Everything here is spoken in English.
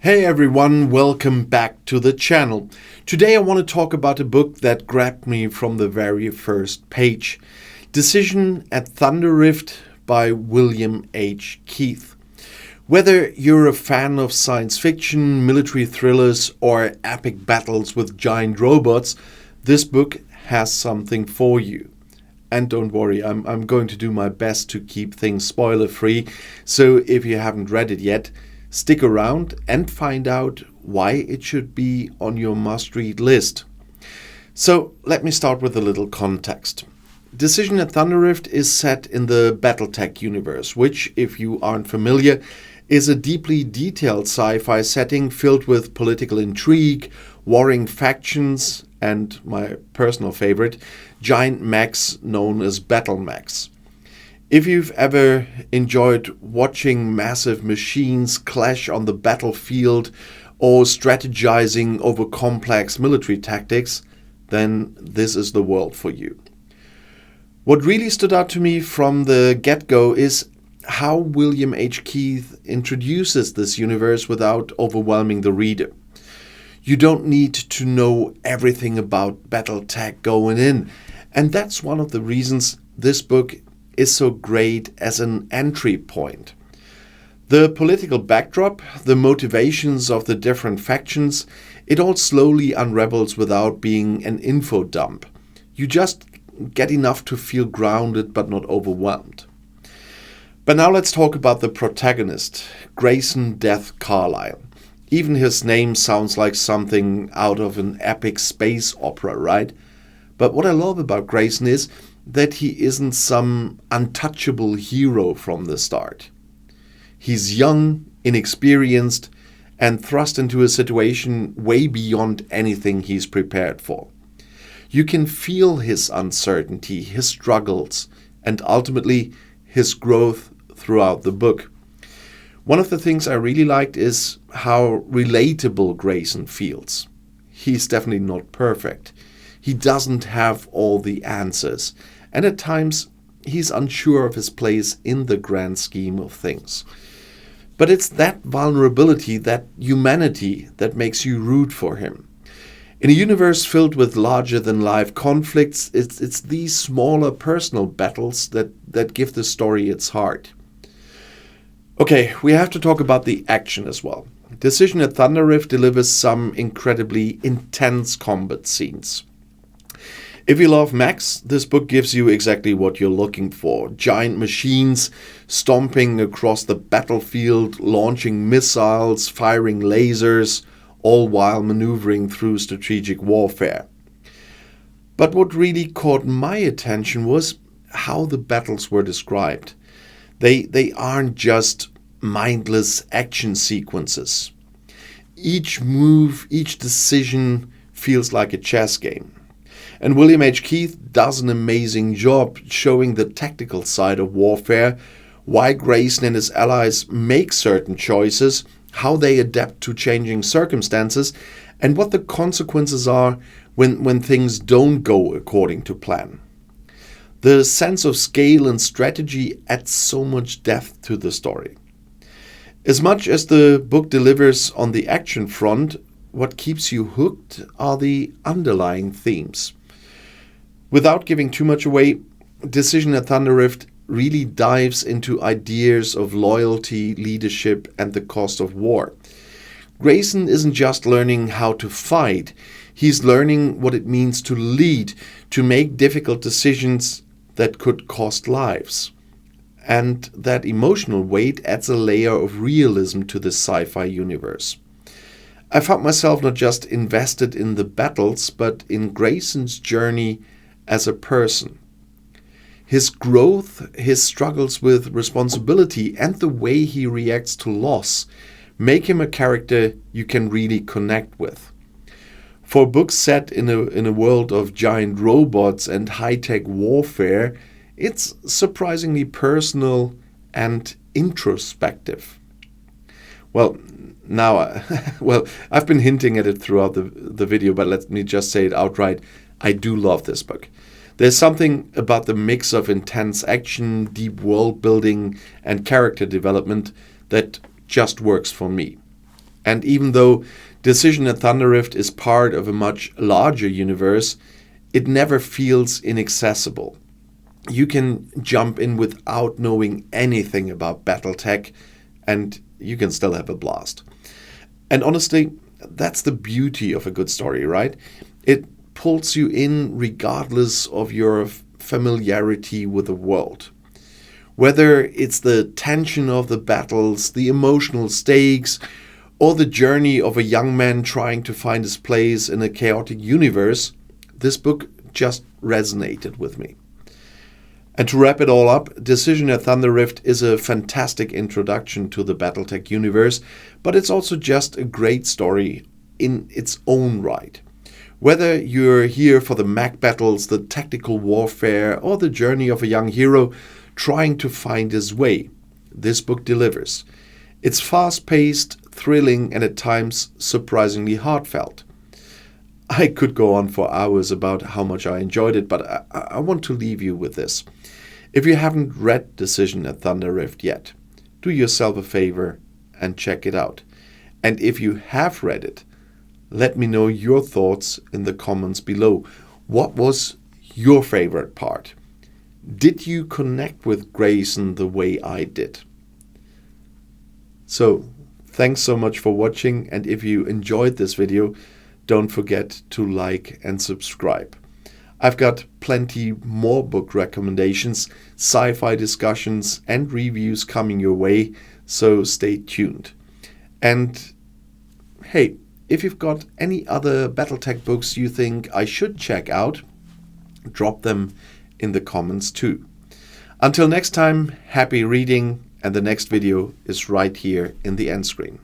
Hey everyone, welcome back to the channel. Today I want to talk about a book that grabbed me from the very first page. Decision at Thunder Rift by William H. Keith. Whether you're a fan of science fiction, military thrillers, or epic battles with giant robots, this book has something for you. And don't worry, I'm going to do my best to keep things spoiler-free, so if you haven't read it yet, stick around and find out why it should be on your must-read list. So let me start with a little context. Decision at Thunder Rift is set in the Battletech universe, which, if you aren't familiar, is a deeply detailed sci-fi setting filled with political intrigue, warring factions, and my personal favorite, giant mechs known as battle mechs. If you've ever enjoyed watching massive machines clash on the battlefield or strategizing over complex military tactics, then this is the world for you. What really stood out to me from the get-go is how William H. Keith introduces this universe without overwhelming the reader. You don't need to know everything about Battletech going in, and that's one of the reasons this book is so great as an entry point. The political backdrop, the motivations of the different factions, it all slowly unravels without being an info dump. You just get enough to feel grounded but not overwhelmed. But now let's talk about the protagonist, Grayson Death Carlyle. Even his name sounds like something out of an epic space opera, right? But what I love about Grayson is that he isn't some untouchable hero from the start. He's young, inexperienced, and thrust into a situation way beyond anything he's prepared for. You can feel his uncertainty, his struggles, and ultimately his growth throughout the book. One of the things I really liked is how relatable Grayson feels. He's definitely not perfect. He doesn't have all the answers. And at times, he's unsure of his place in the grand scheme of things. But it's that vulnerability, that humanity, that makes you root for him. In a universe filled with larger-than-life conflicts, it's these smaller personal battles that give the story its heart. Okay, we have to talk about the action as well. Decision at Thunder Rift delivers some incredibly intense combat scenes. If you love mechs, this book gives you exactly what you're looking for. Giant machines stomping across the battlefield, launching missiles, firing lasers, all while maneuvering through strategic warfare. But what really caught my attention was how the battles were described. They aren't just mindless action sequences. Each move, each decision feels like a chess game. And William H. Keith does an amazing job showing the tactical side of warfare, why Grayson and his allies make certain choices, how they adapt to changing circumstances, and what the consequences are when things don't go according to plan. The sense of scale and strategy adds so much depth to the story. As much as the book delivers on the action front, what keeps you hooked are the underlying themes. Without giving too much away, Decision at Thunder Rift really dives into ideas of loyalty, leadership, and the cost of war. Grayson isn't just learning how to fight, he's learning what it means to lead, to make difficult decisions that could cost lives. And that emotional weight adds a layer of realism to this sci-fi universe. I found myself not just invested in the battles, but in Grayson's journey as a person. His growth, his struggles with responsibility, and the way he reacts to loss make him a character you can really connect with. For a book set in a world of giant robots and high-tech warfare, it's surprisingly personal and introspective. Well, I've been hinting at it throughout the video, but let me just say it outright. I do love this book. There's something about the mix of intense action, deep world building, and character development that just works for me. And even though Decision at Thunder Rift is part of a much larger universe, it never feels inaccessible. You can jump in without knowing anything about Battletech, and you can still have a blast. And honestly, that's the beauty of a good story, right? It pulls you in regardless of your familiarity with the world. Whether it's the tension of the battles, the emotional stakes, or the journey of a young man trying to find his place in a chaotic universe, this book just resonated with me. And to wrap it all up, Decision at Thunder Rift is a fantastic introduction to the Battletech universe, but it's also just a great story in its own right. Whether you're here for the mech battles, the tactical warfare, or the journey of a young hero trying to find his way, this book delivers. It's fast-paced, thrilling, and at times surprisingly heartfelt. I could go on for hours about how much I enjoyed it, but I want to leave you with this. If you haven't read Decision at Thunder Rift yet, do yourself a favor and check it out. And if you have read it, let me know your thoughts in the comments below. What was your favorite part? Did you connect with Grayson the way I did? So, thanks so much for watching, and if you enjoyed this video, don't forget to like and subscribe. I've got plenty more book recommendations, sci-fi discussions, and reviews coming your way, so stay tuned. And hey, if you've got any other Battletech books you think I should check out, drop them in the comments too. Until next time, happy reading, and the next video is right here in the end screen.